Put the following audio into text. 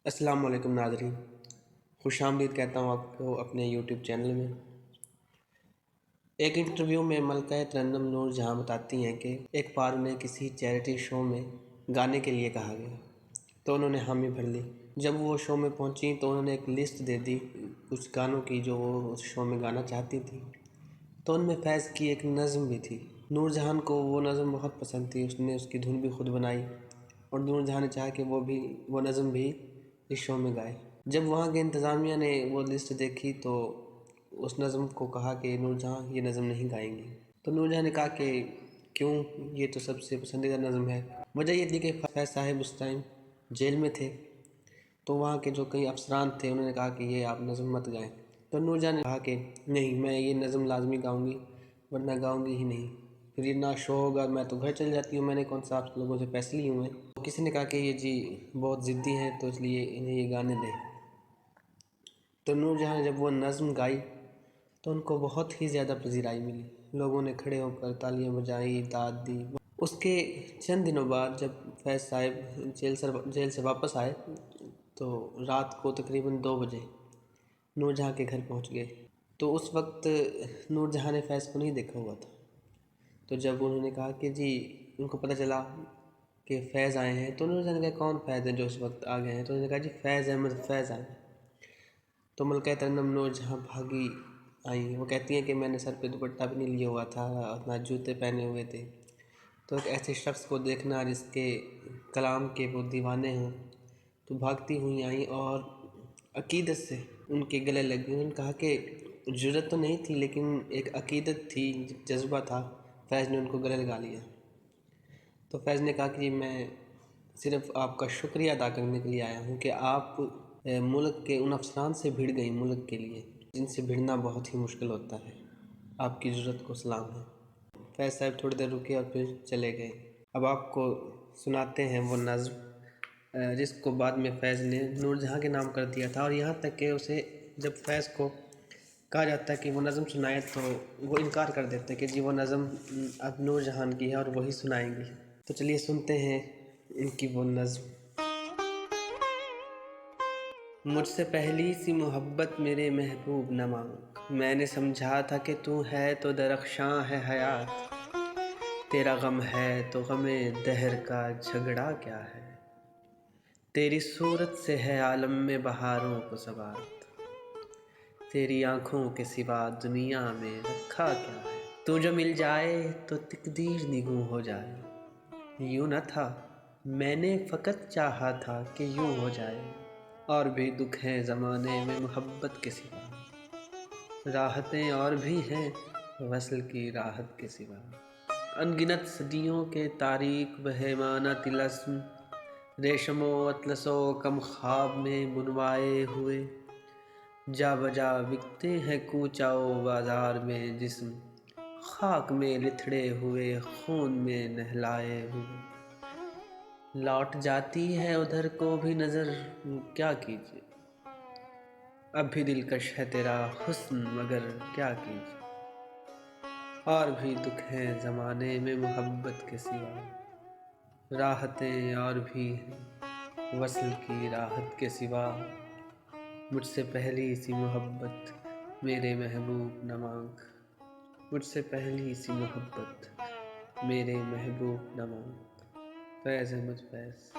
السلام علیکم ناظرین، خوش آمدید کہتا ہوں آپ کو اپنے یوٹیوب چینل میں۔ ایک انٹرویو میں ملکہ ترنم نور جہاں بتاتی ہیں کہ ایک بار انہیں کسی چیریٹی شو میں گانے کے لیے کہا گیا تو انہوں نے حامی بھر لی۔ جب وہ شو میں پہنچی تو انہوں نے ایک لسٹ دے دی کچھ گانوں کی جو وہ اس شو میں گانا چاہتی تھی، تو ان میں فیض کی ایک نظم بھی تھی۔ نور جہان کو وہ نظم بہت پسند تھی، اس نے اس کی دھن بھی خود بنائی اور نور جہاں نے چاہا کہ وہ نظم بھی اس شو میں گائے۔ جب وہاں کے انتظامیہ نے وہ لسٹ دیکھی تو اس نظم کو کہا کہ نور جہاں یہ نظم نہیں گائیں گی، تو نور جہاں نے کہا کہ کیوں، یہ تو سب سے پسندیدہ نظم ہے۔ وجہ یہ تھی کہ فیض صاحب اس ٹائم جیل میں تھے، تو وہاں کے جو کئی افسران تھے انہوں نے کہا کہ یہ آپ نظم مت گائیں، تو نور جہاں نے کہا کہ نہیں، میں یہ نظم لازمی گاؤں گی، ورنہ گاؤں گی ہی نہیں، پھر یہ نہ شو ہوگا، میں تو گھر چل جاتی ہوں، میں نے کون سا آپ لوگوں سے پیسے لیے ہوئے ہیں۔ کسی نے کہا کہ یہ جی بہت ضدی ہیں تو اس لیے انہیں یہ گانے دیں، تو نور جہاں نے جب وہ نظم گائی تو ان کو بہت ہی زیادہ پذیرائی ملی، لوگوں نے کھڑے ہو کر تالیاں بجائی، داد دی۔ اس کے چند دنوں بعد جب فیض صاحب جیل سے واپس آئے تو رات کو تقریباً 2 بجے نور جہاں کے گھر پہنچ گئے، تو اس وقت نور جہاں نے فیض کو نہیں دیکھا ہوا تھا، تو جب انہوں نے کہا کہ جی ان کو پتہ چلا کہ فیض آئے ہیں، تو نور جہاں نے کہا کون فیض ہے جو اس وقت آ گئے ہیں، تو انہوں نے کہا جی فیض احمد فیض آئے ہیں۔ تو ملکہ ترنم نور جہاں بھاگی آئی، وہ کہتی ہیں کہ میں نے سر پہ دوپٹہ بھی نہیں لیا ہوا تھا اور نہ جوتے پہنے ہوئے تھے، تو ایک ایسے شخص کو دیکھنا جس کے کلام کے وہ دیوانے ہوں، تو بھاگتی ہوئی آئیں اور عقیدت سے ان کے گلے لگ گئی۔ انہوں نے کہا کہ جرأت تو نہیں تھی لیکن ایک عقیدت تھی، جذبہ تھا، فیض نے ان کو گلے لگا لیا۔ تو فیض نے کہا کہ میں صرف آپ کا شکریہ ادا کرنے کے لیے آیا ہوں کہ آپ ملک کے ان افسران سے بھیڑ گئیں ملک کے لیے جن سے بھیڑنا بہت ہی مشکل ہوتا ہے، آپ کی جرأت کو سلام ہے۔ فیض صاحب تھوڑی دیر رکے اور پھر چلے گئے۔ اب آپ کو سناتے ہیں وہ نظم جس کو بعد میں فیض نے نور جہاں کے نام کر دیا تھا، اور یہاں تک کہ اسے جب فیض کو کہا جاتا ہے کہ وہ نظم سنائے تو وہ انکار کر دیتے کہ جی وہ نظم اب نور جہان کی ہے اور وہی سنائیں گی۔ تو چلیے سنتے ہیں ان کی وہ نظم۔ مجھ سے پہلی سی محبت میرے محبوب نہ مانگ، میں نے سمجھا تھا کہ تو ہے تو درخشاں ہے حیات، تیرا غم ہے تو غم دہر کا جھگڑا کیا ہے، تیری صورت سے ہے عالم میں بہاروں کو ثبات، تیری آنکھوں کے سوا دنیا میں رکھا کیا ہے، تو جو مل جائے تو تقدیر نگوں ہو جائے، یوں نہ تھا میں نے فقط چاہا تھا کہ یوں ہو جائے، اور بھی دکھ ہیں زمانے میں محبت کے سوا، راحتیں اور بھی ہیں وصل کی راحت کے سوا، ان گنت صدیوں کے تاریک بہیمانہ طلسم، ریشم و اطلس و کم خواب میں بنوائے ہوئے، جا بجا بکتے ہیں کوچہ و بازار میں جسم، خاک میں لتھڑے ہوئے خون میں نہلائے ہوئے، لوٹ جاتی ہے ادھر کو بھی نظر کیا کیجیے، اب بھی دلکش ہے تیرا حسن مگر کیا کیجیے، اور بھی دکھ ہیں زمانے میں محبت کے سوا، راحتیں اور بھی ہیں وصل کی راحت کے سوا، مجھ سے پہلی سی محبت میرے محبوب نہ مانگ، مجھ سے پہلی سی محبت میرے محبوب نہ مانگ۔ فیض احمد فیض۔